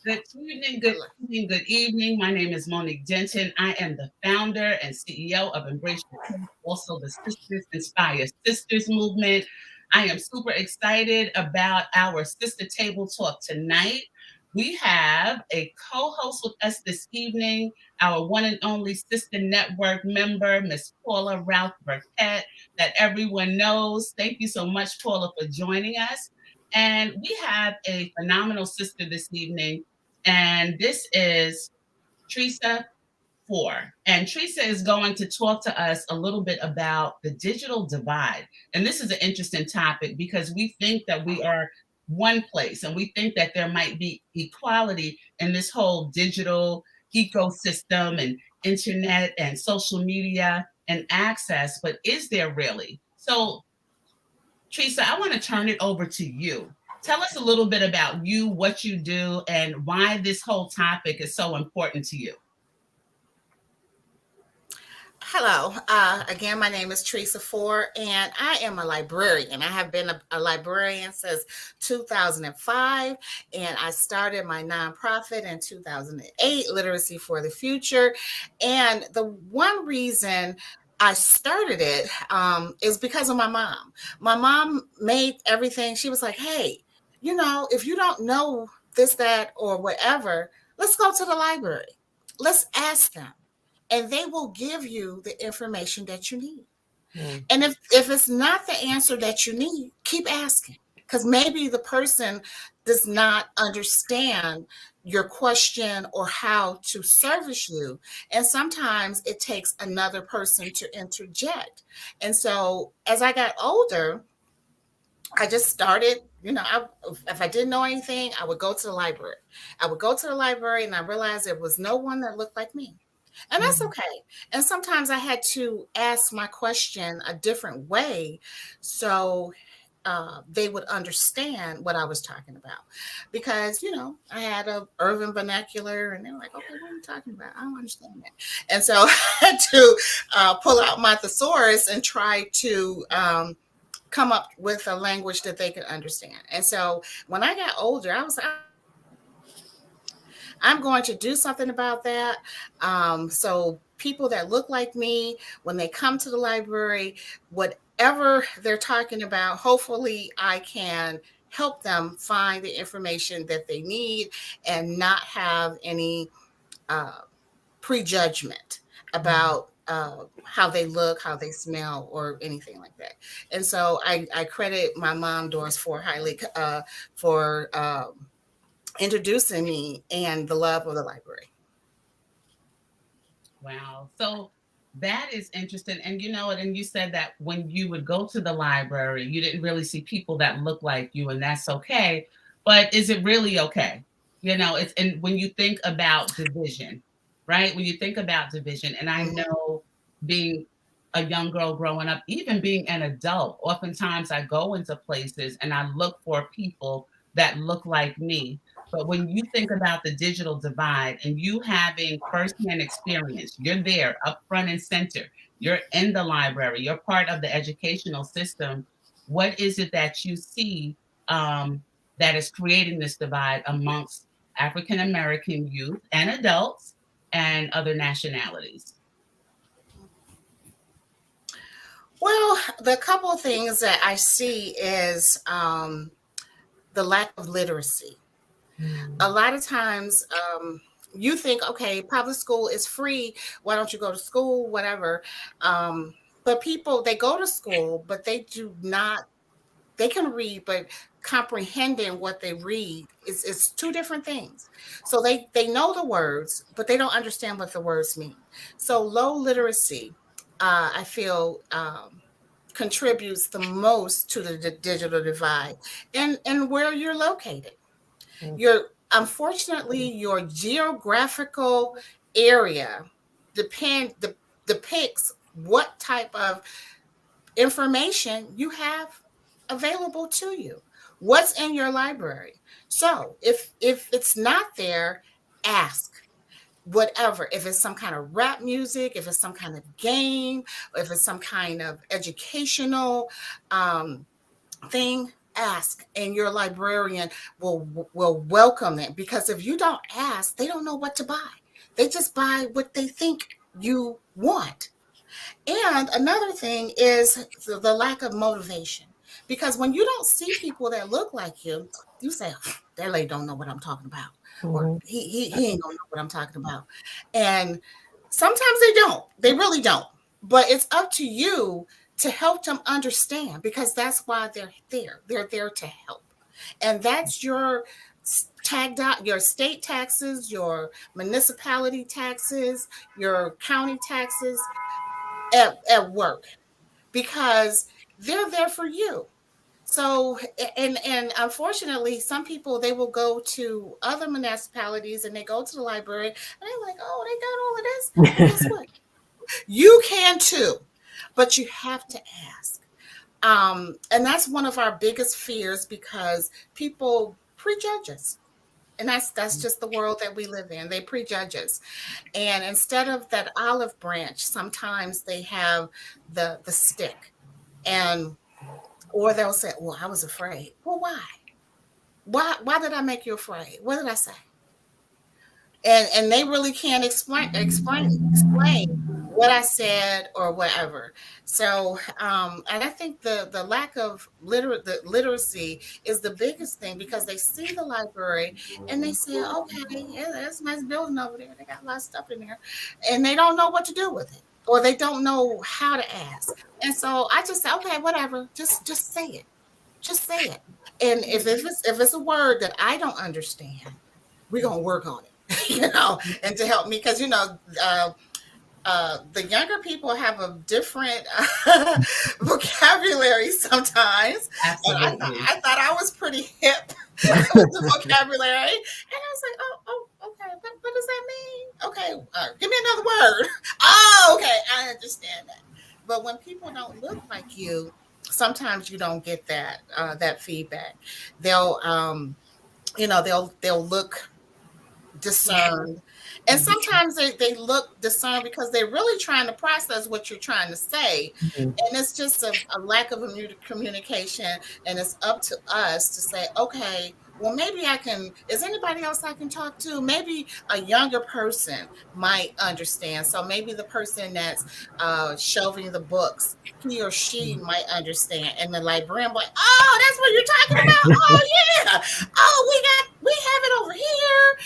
Good evening, good evening, good evening. My name is Monique Denton. I am the founder and CEO of Embrace Your Truth, also the Sisters Inspire Sisters movement. I am super excited about our Sister Table Talk tonight. We have a co host with us this evening, our one and only Sister Network member, Miss Paula Ralph Burkett, that everyone knows. Thank you so much, Paula, for joining us. And we have a phenomenal sister this evening, and this is Teresa Four. And Teresa is going to talk to us a little bit about the digital divide. And this is an interesting topic because we think that we are one place and we think that there might be equality in this whole digital ecosystem and internet and social media and access, but is there really? So, Teresa, I want to turn it over to you. Tell us a little bit about you, what you do, and why this whole topic is so important to you. Hello. Again, my name is Teresa Ford, and I am a librarian. I have been a librarian since 2005, and I started my nonprofit in 2008, Literacy for the Future. And the one reason I started it is because of my mom. My mom made everything, she was like, hey, if you don't know this, that, or whatever, let's go to the library. Let's ask them and they will give you the information that you need. And if it's not the answer that you need, keep asking because maybe the person does not understand your question or how to service you. And sometimes it takes another person to interject. And so as I got older, I just started, if I didn't know anything, I would go to the library. I would go to the library and I realized there was no one that looked like me. And that's okay. And sometimes I had to ask my question a different way so they would understand what I was talking about. Because, I had a urban vernacular and they were like, okay, what are you talking about? I don't understand that. And so I had to pull out my thesaurus and try to come up with a language that they could understand. And so when I got older, I was like, I'm going to do something about that. So people that look like me, when they come to the library, whatever they're talking about, hopefully I can help them find the information that they need and not have any prejudgment about how they look, how they smell, or anything like that. And so I credit my mom, Doris, for for introducing me and the love of the library. Wow. So that is interesting. And you know, and you said that when you would go to the library, you didn't really see people that look like you, and that's okay. But is it really okay? It's and when you think about division, right? When you think about division, and I Mhm. know being a young girl growing up, even being an adult, oftentimes I go into places and I look for people that look like me. But when you think about the digital divide and you having firsthand experience, you're there up front and center, you're in the library, you're part of the educational system. What is it that you see that is creating this divide amongst African American youth and adults and other nationalities? Well, the couple of things that I see is the lack of literacy. A lot of times, you think, okay, public school is free. Why don't you go to school? Whatever. But people, they go to school, but they do not, they can read, but comprehending what they read is two different things. So they know the words, but they don't understand what the words mean. So low literacy, I feel, contributes the most to the digital divide and where you're located. Your unfortunately your geographical area depicts what type of information you have available to you. What's in your library? So if it's not there, ask. Whatever, if it's some kind of rap music, if it's some kind of game, if it's some kind of educational thing, ask, and your librarian will welcome it, because if you don't ask, they don't know what to buy. They just buy what they think you want. And another thing is the lack of motivation. Because when you don't see people that look like you say, that lady don't know what I'm talking about. Or Mhm. he ain't gonna know what I'm talking about. And sometimes they don't. They really don't. But it's up to you to help them understand, because that's why they're there. They're there to help. And that's your tagged out your state taxes, your municipality taxes, your county taxes at work, because they're there for you. So, and unfortunately, some people, they will go to other municipalities and they go to the library and they're like, oh, they got all of this. Well, guess what? You can too, but you have to ask. And that's one of our biggest fears, because people prejudge us. And that's just the world that we live in. They prejudge us. And instead of that olive branch, sometimes they have the stick. And or they'll say, well, I was afraid. Well, why? Why did I make you afraid? What did I say? And they really can't explain what I said or whatever. So and I think the lack of the literacy is the biggest thing, because they see the library and they say, okay, yeah, that's a nice building over there. They got a lot of stuff in there, and they don't know what to do with it, or they don't know how to ask. And so I just say, okay, whatever, just say it. Just say it. And if it's a word that I don't understand, we're gonna work on it, and to help me, because the younger people have a different vocabulary sometimes, and Absolutely. I thought I was pretty hip with the vocabulary, and I was like, okay, what does that mean? Okay, give me another word. Oh, okay, I understand that. But when people don't look like you, sometimes you don't get that feedback. They'll they'll look discerned. And sometimes they look discerned because they're really trying to process what you're trying to say. Mhm. And it's just a lack of communication. And it's up to us to say, okay, well, maybe is anybody else I can talk to? Maybe a younger person might understand. So maybe the person that's shelving the books, he or she might understand. And the librarian, like, oh, that's what you're talking about. Oh, yeah. Oh, we have it over here.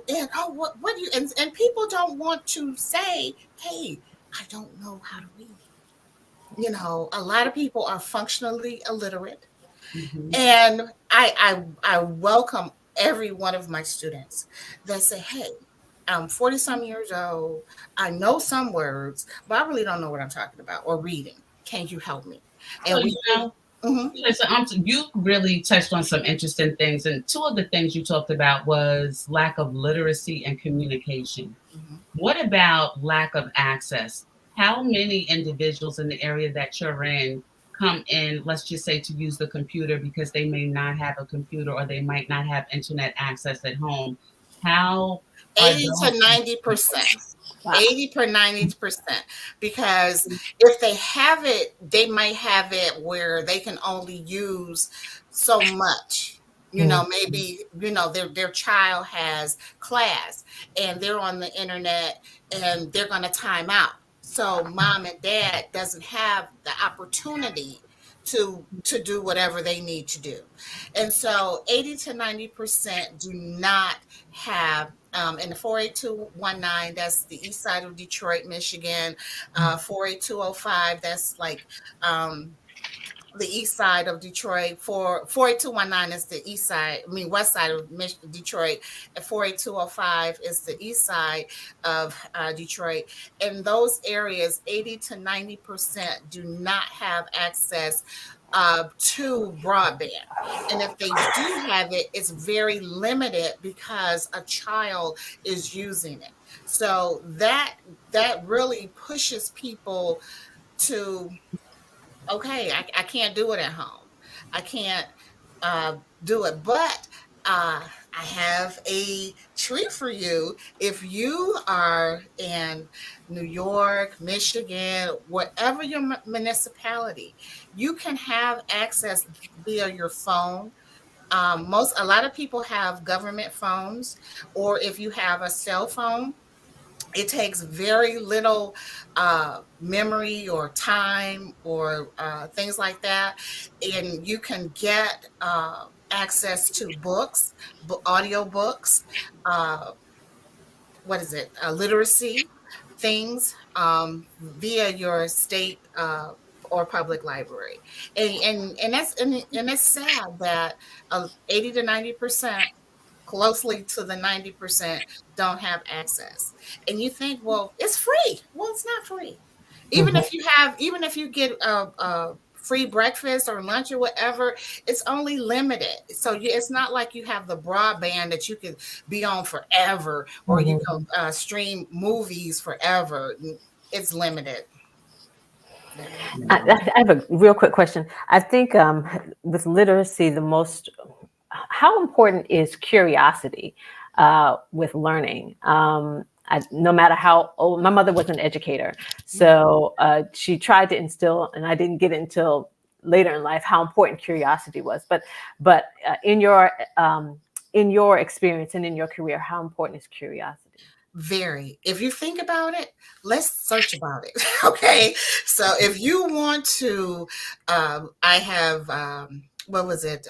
And oh, what do you, and people don't want to say, hey, I don't know how to read. A lot of people are functionally illiterate, Mhm. and I welcome every one of my students that say, hey, I'm 40 some years old. I know some words, but I really don't know what I'm talking about or reading. Can you help me? So, And we do. Mhm, listen, you really touched on some interesting things, and two of the things you talked about was lack of literacy and communication. mhm. What about lack of access? How many individuals in the area that you're in come in, let's just say, to use the computer because they may not have a computer or they might not have internet access at home? How are 80 to those 90%. Wow. 80 per 90%, because if they have it, they might have it where they can only use so much. Mhm. Maybe their child has class and they're on the internet and they're going to time out, so mom and dad doesn't have the opportunity to do whatever they need to do. And so 80 to 90% do not have, in the 48219, that's the east side of Detroit, Michigan. 48205, that's like the east side of Detroit. For 48219 is the east side, west side of Detroit, and 48205 is the east side of Detroit. In those areas, 80 to 90% do not have access to broadband. And if they do have it, it's very limited because a child is using it. So that really pushes people to, okay, I can't do it at home. I can't uh, do it. But uh, I have a treat for you. If you are in New York, Michigan, whatever your municipality, you can have access via your phone. A lot of people have government phones, or if you have a cell phone, it takes very little memory or time or things like that, and you can get access to books, audio books, uh, what is it, literacy things, via your state or public library. And it's sad that 80 to 90%, closely to the 90%, don't have access. And you think, well, it's free. Well, it's not free. Mhm. Even if you get a free breakfast or lunch or whatever, it's only limited. So it's not like you have the broadband that you can be on forever, or you Mhm. can stream movies forever. It's limited. Very limited. I have a real quick question. I think with literacy, how important is curiosity with learning? No matter how old, my mother was an educator, so she tried to instill, and I didn't get it until later in life, how important curiosity was. But in your experience and in your career, how important is curiosity? Very. If you think about it, let's search about it. Okay. So if you want to, I have, what was it?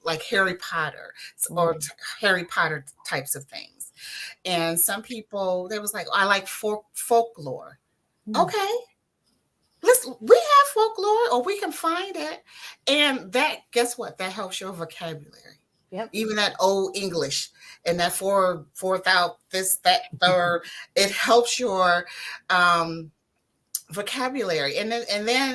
Like Harry Potter, or Mm. Harry Potter types of things. And some people, they was like, I like folklore. Mm. Okay. We have folklore, or we can find it. And that, guess what? That helps your vocabulary, Yep. even that old English, and that fourth out, this, that, third. It helps your um, vocabulary, and then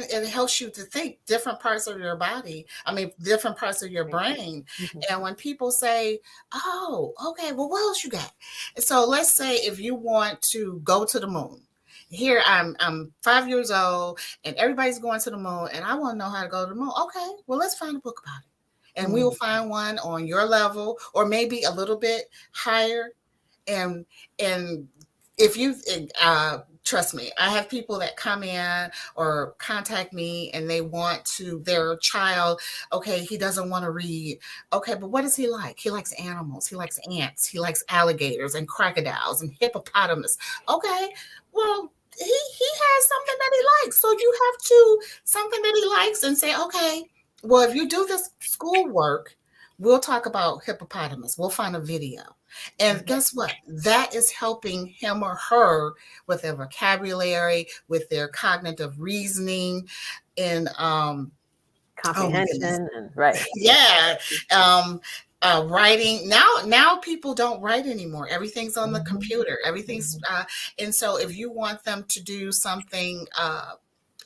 it helps you to think different parts of your body. I mean, different parts of your brain. Mhm. And when people say, "Oh, okay, well, what else you got?" So let's say if you want to go to the moon. Here I'm 5 years old, and everybody's going to the moon, and I want to know how to go to the moon. Okay, well, let's find a book about it, and we will Mm. find one on your level, or maybe a little bit higher. And and if you trust me, I have people that come in or contact me, and they want to, their child, okay, he doesn't want to read. Okay, but what does he like? He likes animals, he likes ants, he likes alligators and crocodiles and hippopotamus. Okay, well, he has something that he likes, so you have to, something that he likes, and say, okay, well, if you do this schoolwork, we'll talk about hippopotamus, we'll find a video. And guess what? That is helping him or her with their vocabulary, with their cognitive reasoning, and oh my goodness, Comprehension and right. yeah, um, writing. Now people don't write anymore. Everything's on the Mhm. computer. Everything's Mhm. and so if you want them to do something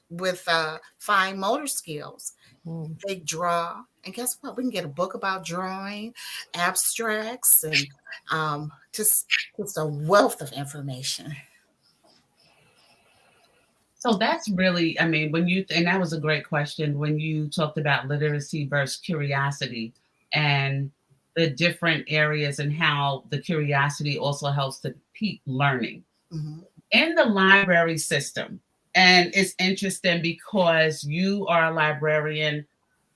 with fine motor skills, Mm. they draw. And guess what? We can get a book about drawing, abstracts, and just a wealth of information. So that's really, I mean, when you, and that was a great question when you talked about literacy versus curiosity and the different areas and how the curiosity also helps to keep learning Mhm. in the library system. And it's interesting because you are a librarian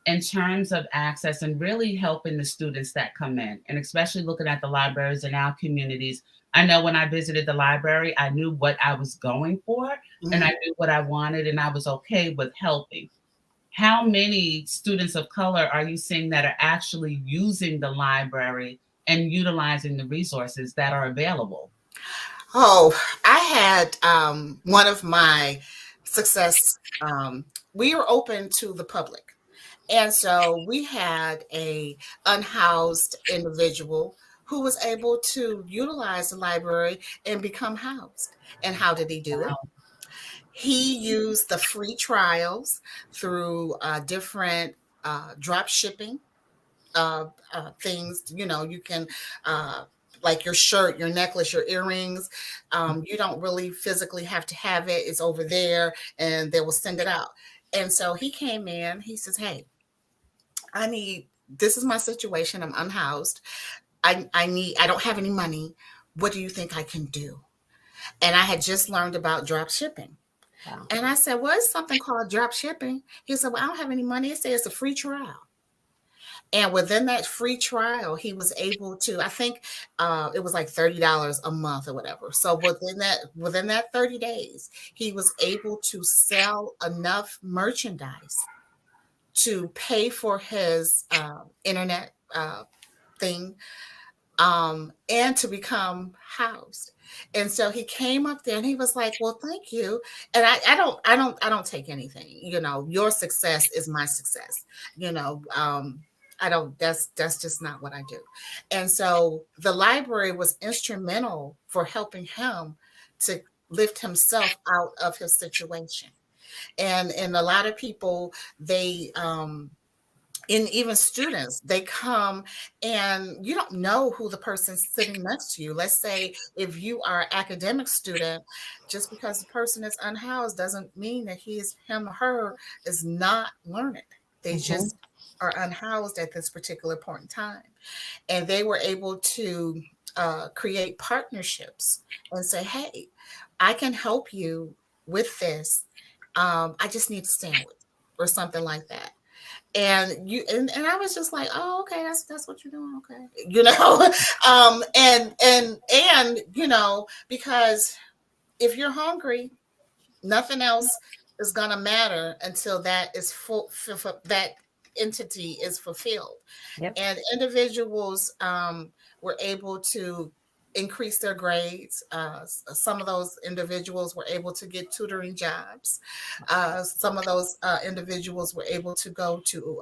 in terms of access and really helping the students that come in, and especially looking at the libraries in our communities. I know when I visited the library, I knew what I was going for and I Mhm. knew what I wanted, and I was okay with helping. How many students of color are you seeing that are actually using the library and utilizing the resources that are available? Oh, I had one of my success. We were open to the public, and so we had a unhoused individual who was able to utilize the library and become housed. And how did he do it? Wow. He used the free trials through different drop shipping things. You know, you can, uh, like your shirt, your necklace, your earrings. You don't really physically have to have it. It's over there, and they will send it out. And so he came in. He says, "Hey, I need. This is my situation. I'm unhoused. I don't have any money. What do you think I can do? And I had just learned about drop shipping. Wow. And I said, well, it's something called drop shipping. He said, well, I don't have any money. It says it's a free trial. And within that free trial, he was able to, I think it was like $30 a month or whatever. So within that 30 days, he was able to sell enough merchandise to pay for his internet thing, and to become housed. And so he came up there and he was like, well, thank you. And I don't take anything, your success is my success, you know, I don't, that's just not what I do. And so the library was instrumental for helping him to lift himself out of his situation. And a lot of people, they and even students, they come and you don't know who the person's sitting next to you. Let's say if you are an academic student, just because the person is unhoused doesn't mean that him or her is not learning. They Mhm. just are unhoused at this particular point in time. And they were able to create partnerships and say, hey, I can help you with this. I just need a sandwich or something like that. And I was just like, oh, okay, that's what you're doing, okay, and because if you're hungry, nothing else is gonna matter until that is that entity is fulfilled. Yep. And individuals were able to increase their grades. Some of those individuals were able to get tutoring jobs. Some of those individuals were able to go to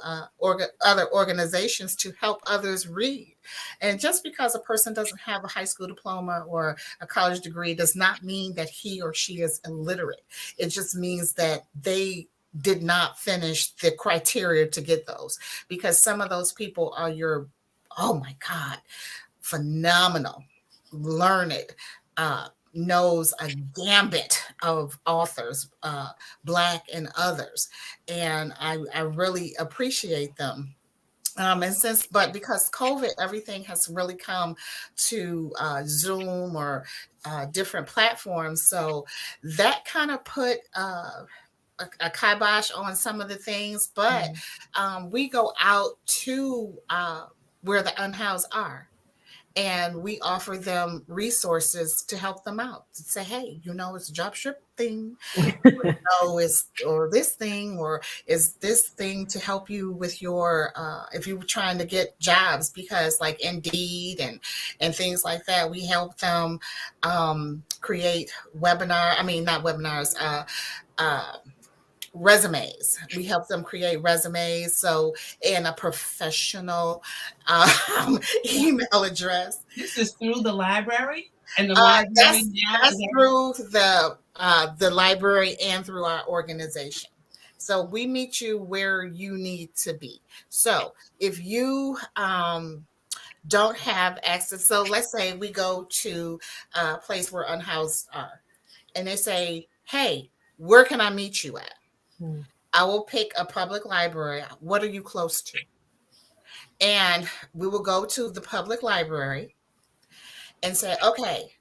other organizations to help others read. And just because a person doesn't have a high school diploma or a college degree does not mean that he or she is illiterate. It just means that they did not finish the criteria to get those, because some of those people are oh my God, phenomenal, learned, knows a gambit of authors, Black and others. And I really appreciate them. But because COVID, everything has really come to Zoom or different platforms. So that kind of put a kibosh on some of the things, but Mhm. we go out to where the unhoused are, and we offer them resources to help them out. To say, hey, it's a job ship thing, is or this thing, or is this thing to help you with your if you were trying to get jobs, because like Indeed and things like that, we help them create not webinars, uh, resumes. We help them create resumes, so in a professional email address. This is through the library, and the uh, library that's now is that's through the library and through our organization. So we meet you where you need to be. So if you don't have access, so let's say we go to a place where unhoused are, and they say, hey, where can I meet you at? Mm. I will pick a public library. What are you close to? And we will go to the public library and say, okay,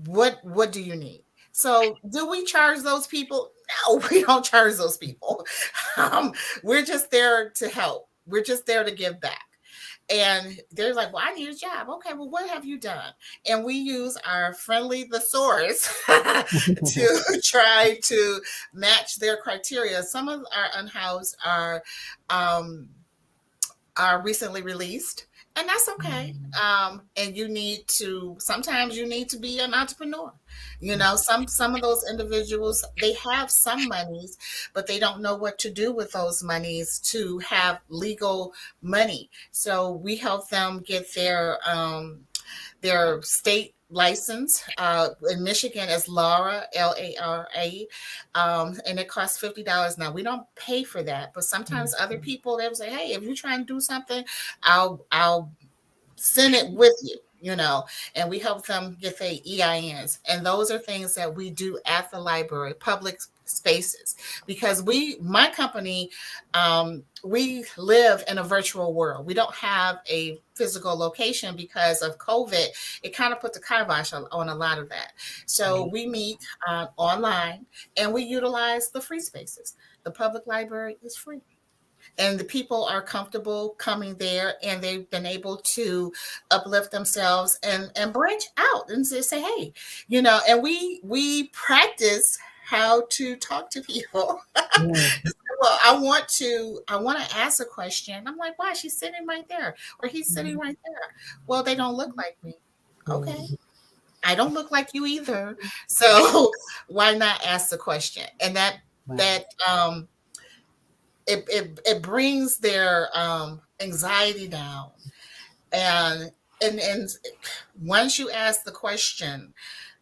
what do you need? So do we charge those people? No, we don't charge those people. We're just there to help. We're just there to give back. And they're like, well, I need a job. Okay, well, what have you done? And we use our friendly thesaurus to try to match their criteria. Some of our unhoused um, are recently released, and that's okay. And sometimes you need to be an entrepreneur. Some of those individuals, they have some monies, but they don't know what to do with those monies to have legal money. So we help them get their state license. In Michigan is Lara, Lara, and it costs $50. Now we don't pay for that, but sometimes other people, they will say, "Hey, if you're trying to do something, I'll send it with you." And we help them get their EINs, and those are things that we do at the library, public spaces, because my company, we live in a virtual world. We don't have a physical location because of COVID. It kind of put the kibosh on a lot of that. So we meet online, and we utilize the free spaces. The public library is free, and the people are comfortable coming there, and they've been able to uplift themselves and branch out and say, hey, and we practice how to talk to people. Well, I want to ask a question. I'm like, why? She's sitting right there, or he's sitting right there. Well, they don't look like me. Okay. I don't look like you either. So why not ask the question? And it brings their anxiety down. And once you ask the question,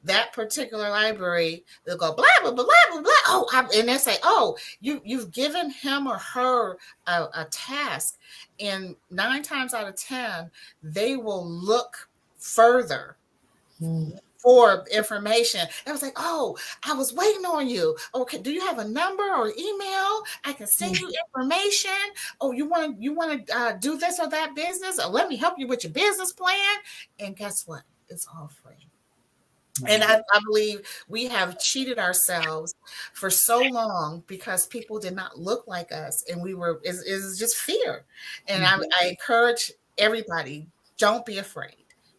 that particular library, they'll go blah blah blah blah blah. And they say, oh, you've given him or her a task, and 9 times out of 10, they will look further for information. I was like, oh, I was waiting on you. Okay, do you have a number or email? I can send you information. Oh, you want to do this or that business? Or let me help you with your business plan. And guess what? It's all free. And I believe we have cheated ourselves for so long because people did not look like us, and it's just fear. And I encourage everybody, don't be afraid.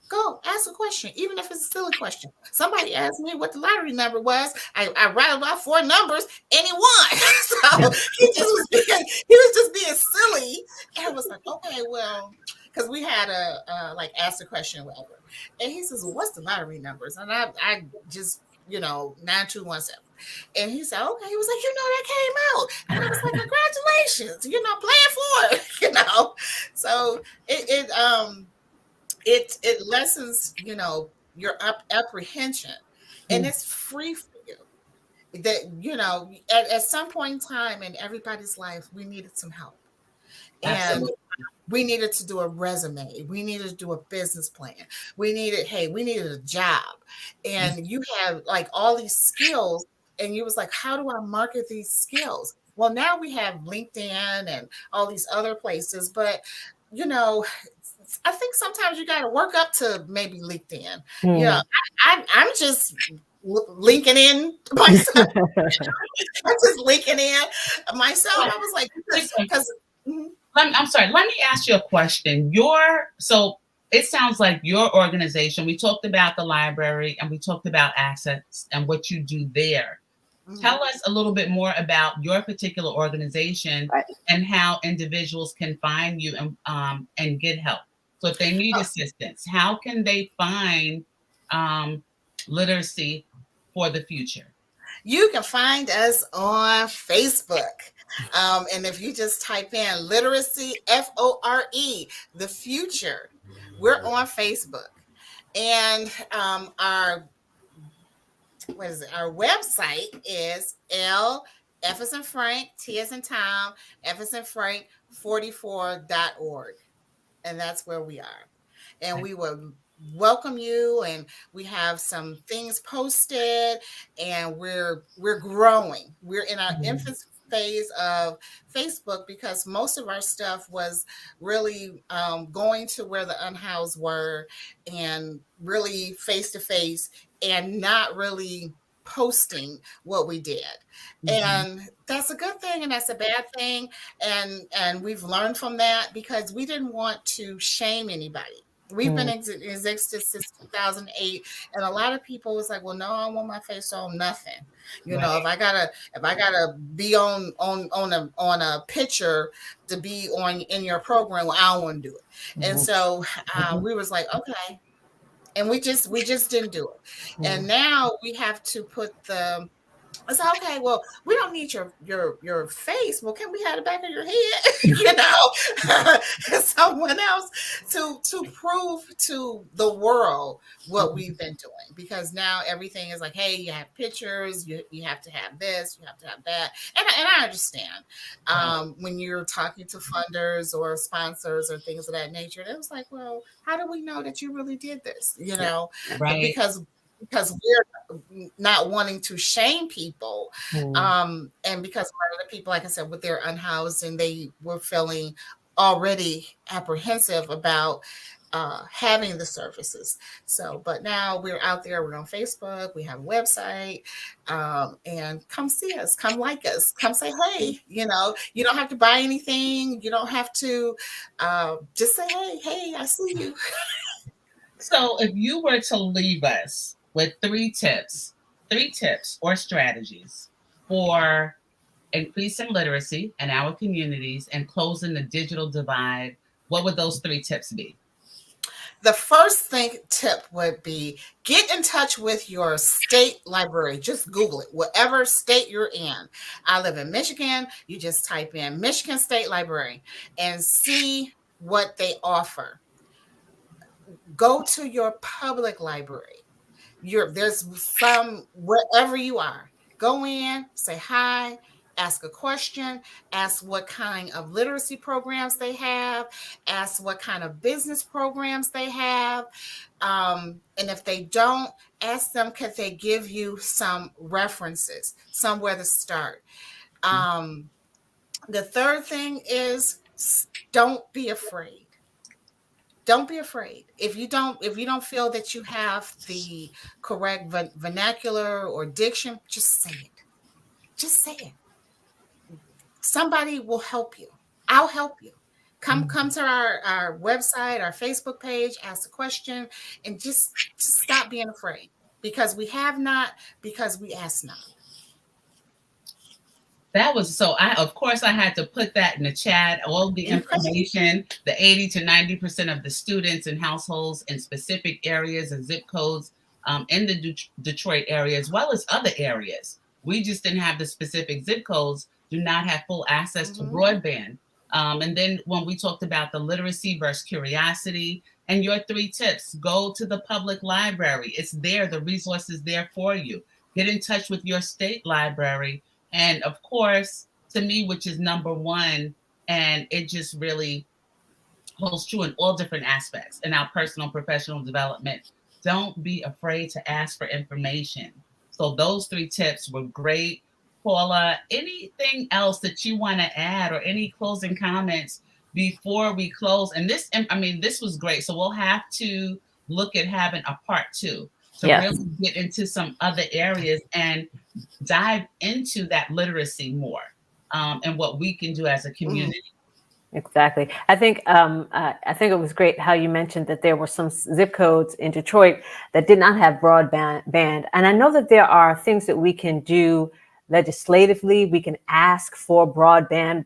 Go ask a question, even if it's a silly question. Somebody asked me what the lottery number was. I rattled off 4 numbers, and he won. So he was just being silly. And I was like, okay, well, because we had a like ask a question or whatever. And he says, well, what's the lottery numbers? And I just, 9217. And he said, okay. He was like, that came out. And I was like, congratulations, plan for it, So it lessens, your apprehension, and it's free for you. That, at some point in time in everybody's life, we needed some help. And we needed to do a resume. We needed to do a business plan. We needed a job. And you have like all these skills, and you was like, how do I market these skills? Well, now we have LinkedIn and all these other places, but I think sometimes you got to work up to maybe LinkedIn. I'm just linking in myself. I'm just linking in myself. I was like, because. I'm sorry. Let me ask you a question. So it sounds like your organization, we talked about the library and we talked about assets and what you do there. Tell us a little bit more about your particular organization and how individuals can find you and get help. So if they need assistance, how can they find literacy for the future? You can find us on Facebook. And if you just type in literacy, FORE, the future, we're on Facebook. And our website is F as in Frank, T as in Tom, F as in Frank, 44.org. And that's where we are. And we will welcome you, and we have some things posted, and we're growing. We're in our infant phase of Facebook, because most of our stuff was really going to where the unhoused were, and really face to face, and not really posting what we did. And that's a good thing, and that's a bad thing, and we've learned from that, because we didn't want to shame anybody. We've been in existence since 2008, and a lot of people was like, well, no, I don't want my face on nothing. If I gotta be on a picture to be in your program, well, I don't want to do it. And so we was like, okay. And we just didn't do it. And now we have to put I said, okay, well, we don't need your face. Well, can we have the back of your head? Someone else to prove to the world what we've been doing. Because now everything is like, hey, you have pictures, you have to have this, you have to have that. And I understand when you're talking to funders or sponsors or things of that nature. It was like, well, how do we know that you really did this? Right. Because because we're not wanting to shame people. Mm. And because a lot of the people, like I said, with their unhoused, and they were feeling already apprehensive about having the services. So, but now we're out there, we're on Facebook, we have a website, and come see us, come like us, come say, hey, you don't have to buy anything. You don't have to just say, hey, I see you. So if you were to leave us with three tips or strategies for increasing literacy in our communities and closing the digital divide, what would those three tips be? The first tip would be get in touch with your state library. Just Google it, whatever state you're in. I live in Michigan. You just type in Michigan State Library and see what they offer. Go to your public library. There's some wherever you are. Go in, say hi, ask a question, ask what kind of literacy programs they have, ask what kind of business programs they have. And if they don't, ask them, could they give you some references, somewhere to start. The third thing is don't be afraid. Don't be afraid. If you don't feel that you have the correct vernacular or diction, just say it. Just say it. Somebody will help you. I'll help you. Come to our website, our Facebook page, ask a question, and just stop being afraid. Because we have not, because we ask not. That was so of course I had to put that in the chat, all the Any questions? information, the 80 to 90% of the students and households in specific areas and zip codes in the Detroit area, as well as other areas. We just didn't have the specific zip codes, do not have full access to broadband. And then when we talked about the literacy versus curiosity and your three tips, go to the public library. It's there, the resource is there for you. Get in touch with your state library. And of course, to me, which is number one, and it just really holds true in all different aspects in our personal and professional development. Don't be afraid to ask for information. So those three tips were great. Paula, anything else that you want to add or any closing comments before we close? And this was great. So we'll have to look at having a part two to Yes. really get into some other areas and dive into that literacy more and what we can do as a community. Exactly. I think it was great how you mentioned that there were some zip codes in Detroit that did not have broadband, and I know that there are things that we can do legislatively. We can ask for broadband.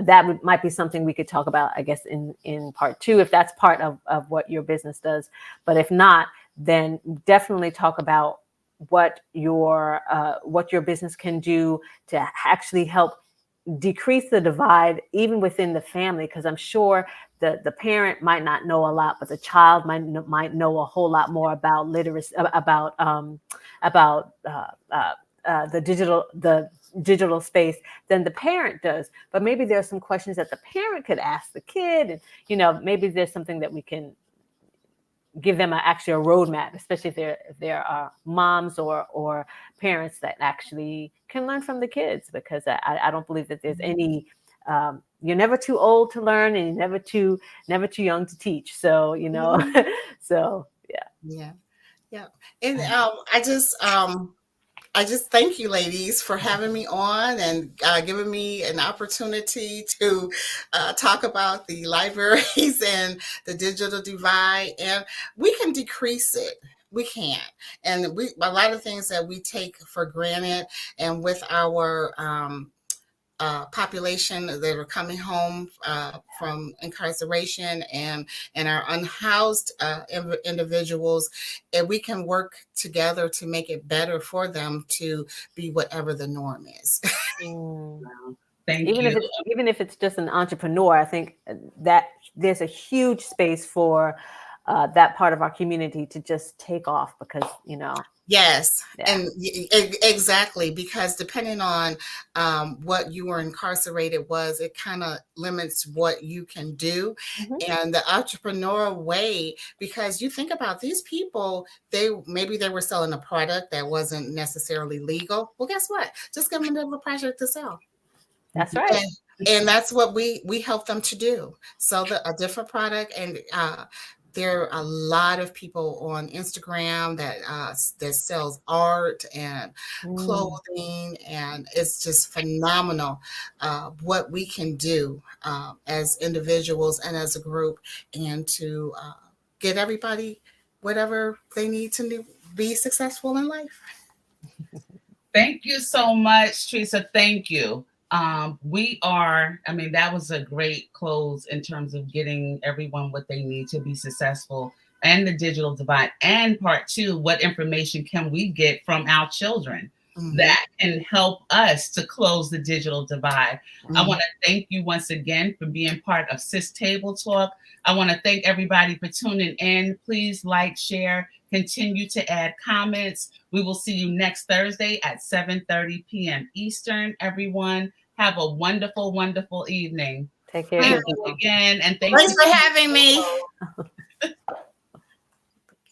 That might be something we could talk about, I guess, in part two, if that's part of what your business does. But if not, then definitely talk about what your business can do to actually help decrease the divide even within the family, because I'm sure the parent might not know a lot, but the child might know a whole lot more about literacy, about the digital space than the parent does. But maybe there's some questions that the parent could ask the kid, and maybe there's something that we can give them actually a roadmap, especially if there are moms or parents that actually can learn from the kids, because I don't believe that there's any you're never too old to learn, and you're never too young to teach. So so Yeah. And I just thank you, ladies, for having me on and giving me an opportunity to talk about the libraries and the digital divide. And we can decrease it. We can. And a lot of things that we take for granted, and with our population that are coming home from incarceration and our unhoused individuals, and we can work together to make it better for them to be whatever the norm is. Thank even you. Even if it's just an entrepreneur, I think that there's a huge space for that part of our community to just take off, because Yes, Yeah. and exactly, because depending on what you were incarcerated was, it kind of limits what you can do. Mhm. And the entrepreneurial way, because you think about these people, maybe they were selling a product that wasn't necessarily legal. Well, guess what? Just give them a project to sell. That's Mhm. right. And that's what we help them to do. Sell a different product. And there are a lot of people on Instagram that sells art and Mm. clothing, and it's just phenomenal what we can do as individuals and as a group, and to get everybody whatever they need to be successful in life. Thank you so much, Teresa. Thank you. I mean, that was a great close in terms of getting everyone what they need to be successful and the digital divide. And part two, what information can we get from our children Mhm, that can help us to close the digital divide? I mhm. want to thank you once again for being part of Sis Table Talk. I want to thank everybody for tuning in. Please like, share, continue to add comments. We will see you next Thursday at 7:30 p.m. Eastern. Everyone, have a wonderful, wonderful evening. Take care, Thank good you people. again, and thank Thanks you. for having me.